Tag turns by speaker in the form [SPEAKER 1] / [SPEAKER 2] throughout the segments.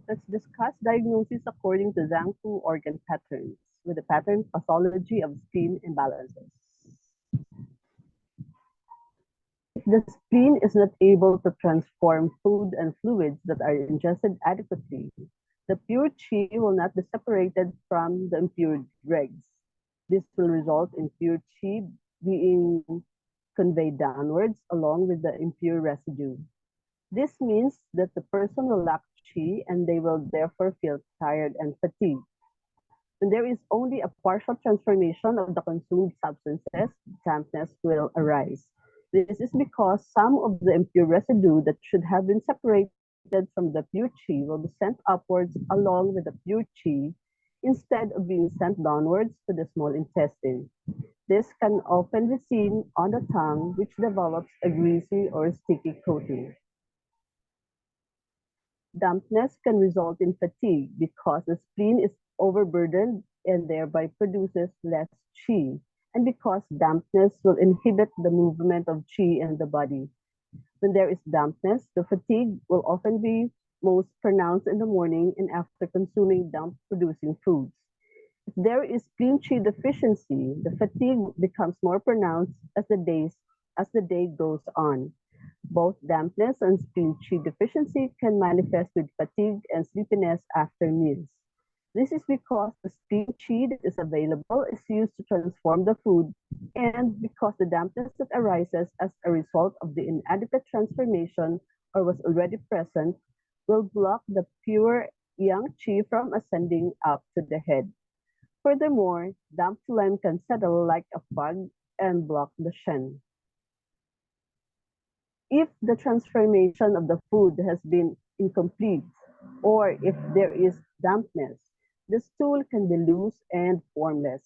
[SPEAKER 1] Let's discuss diagnosis according to Zhang Fu organ patterns with the pattern pathology of spleen imbalances. If the spleen is not able to transform food and fluids that are ingested adequately, the pure qi will not be separated from the impure dregs. This will result in pure qi being conveyed downwards along with the impure residue. This means that the person will lack qi and they will therefore feel tired and fatigued. When there is only a partial transformation of the consumed substances, dampness will arise. This is because some of the impure residue that should have been separated from the pure qi will be sent upwards along with the pure qi instead of being sent downwards to the small intestine. This can often be seen on the tongue, which develops a greasy or sticky coating. Dampness can result in fatigue because the spleen is overburdened and thereby produces less qi, and because dampness will inhibit the movement of qi in the body. When there is dampness, the fatigue will often be most pronounced in the morning and after consuming damp-producing foods. If there is spleen qi deficiency, the fatigue becomes more pronounced as the day goes on. Both dampness and spleen qi deficiency can manifest with fatigue and sleepiness after meals. This is because the spleen qi that is available is used to transform the food and because the dampness that arises as a result of the inadequate transformation or was already present will block the pure yang qi from ascending up to the head. Furthermore, damp phlegm can settle like a fog and block the shen. If the transformation of the food has been incomplete, or if there is dampness, the stool can be loose and formless.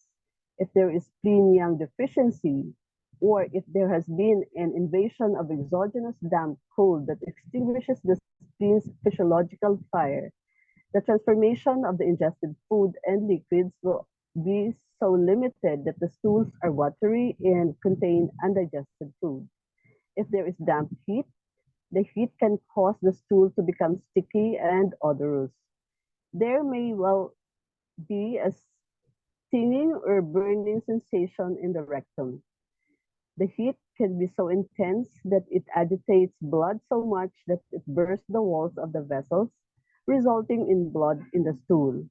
[SPEAKER 1] If there is spleen yang deficiency, or if there has been an invasion of exogenous damp cold that extinguishes the spleen's physiological fire, the transformation of the ingested food and liquids will be so limited that the stools are watery and contain undigested food. If there is damp heat, the heat can cause the stool to become sticky and odorous. There may well be a stinging or burning sensation in the rectum. The heat can be so intense that it agitates blood so much that it bursts the walls of the vessels, resulting in blood in the stool.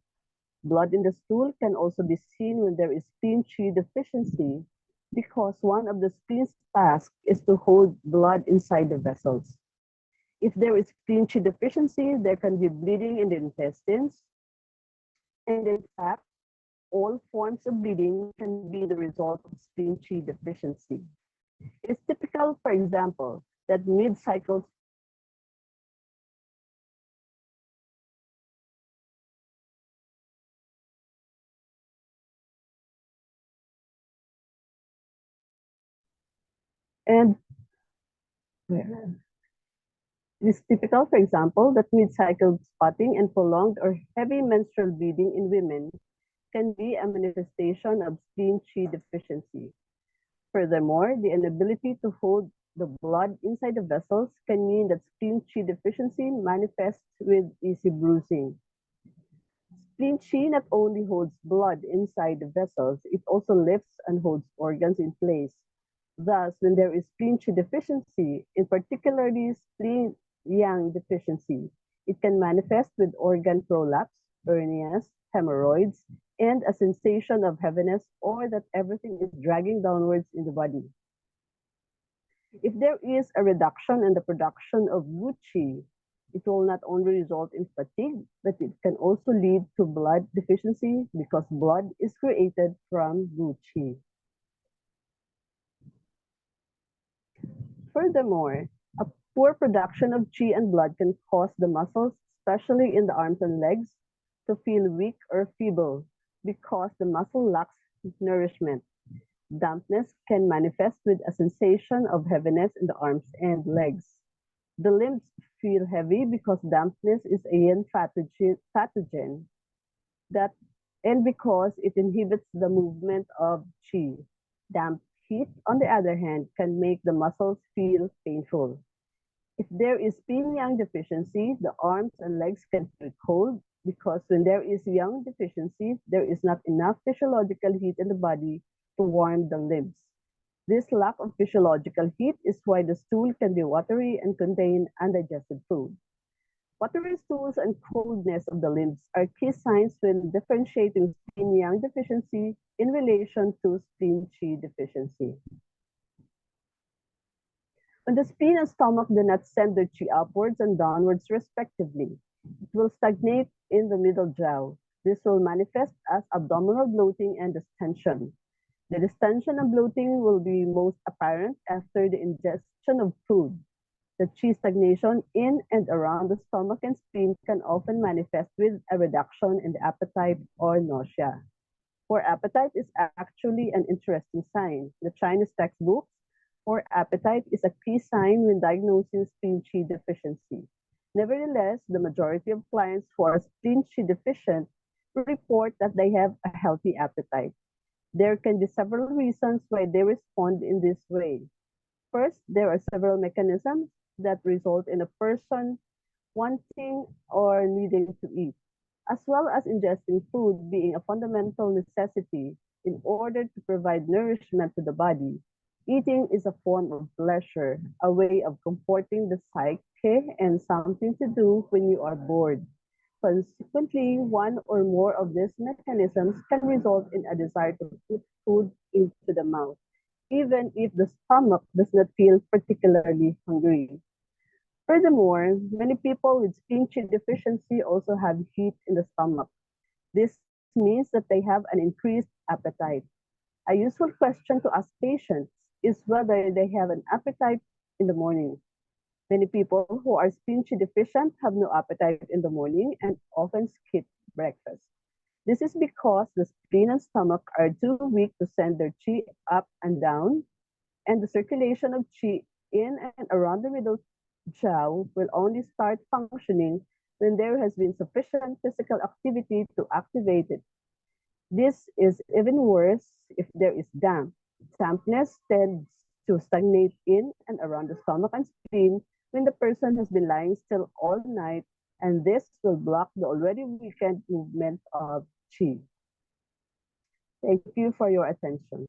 [SPEAKER 1] Blood in the stool can also be seen when there is spleen qi deficiency because one of the spleen's tasks is to hold blood inside the vessels. If there is spleen qi deficiency, there can be bleeding in the intestines, and in fact, all forms of bleeding can be the result of spleen qi deficiency. It is typical, for example, that mid-cycle and it is typical, for example, that mid-cycle spotting and prolonged or heavy menstrual bleeding in women can be a manifestation of spleen qi deficiency. Furthermore, the inability to hold the blood inside the vessels can mean that spleen qi deficiency manifests with easy bruising. Spleen qi not only holds blood inside the vessels, it also lifts and holds organs in place. Thus, when there is spleen qi deficiency, in particularly spleen yang deficiency, it can manifest with organ prolapse, hernias, hemorrhoids, and a sensation of heaviness or that everything is dragging downwards in the body. If there is a reduction in the production of wu qi, it will not only result in fatigue, but it can also lead to blood deficiency because blood is created from wu qi. Furthermore, a poor production of qi and blood can cause the muscles, especially in the arms and legs, to feel weak or feeble because the muscle lacks nourishment. Dampness can manifest with a sensation of heaviness in the arms and legs. The limbs feel heavy because dampness is a yin pathogen that, and because it inhibits the movement of qi. Damp heat, on the other hand, can make the muscles feel painful. If there is yin yang deficiency, the arms and legs can feel cold because when there is yang deficiency, there is not enough physiological heat in the body to warm the limbs. This lack of physiological heat is why the stool can be watery and contain undigested food. Watery stools and coldness of the limbs are key signs when differentiating spleen yang deficiency in relation to spleen qi deficiency. When the spleen and stomach do not send their qi upwards and downwards respectively, it will stagnate in the middle jaw. This will manifest as abdominal bloating and distension. The distension and bloating will be most apparent after the ingestion of food. The qi stagnation in and around the stomach and spleen can often manifest with a reduction in the appetite or nausea. Poor appetite is actually an interesting sign. The Chinese textbooks, poor appetite is a key sign when diagnosing spleen qi deficiency. Nevertheless, the majority of clients who are spleen qi deficient report that they have a healthy appetite. There can be several reasons why they respond in this way. First, there are several mechanisms that result in a person wanting or needing to eat, as well as ingesting food being a fundamental necessity in order to provide nourishment to the body. Eating is a form of pleasure, a way of comforting the psyche and something to do when you are bored. Consequently, one or more of these mechanisms can result in a desire to put food into the mouth, even if the stomach does not feel particularly hungry. Furthermore, many people with spleen qi deficiency also have heat in the stomach. This means that they have an increased appetite. A useful question to ask patients is whether they have an appetite in the morning. Many people who are spleen qi deficient have no appetite in the morning and often skip breakfast. This is because the spleen and stomach are too weak to send their qi up and down, and the circulation of qi in and around the middle jaw will only start functioning when there has been sufficient physical activity to activate it. This is even worse if there is damp. Dampness tends to stagnate in and around the stomach and spleen when the person has been lying still all night, and this will block the already weakened movement of qi. Thank you for your attention.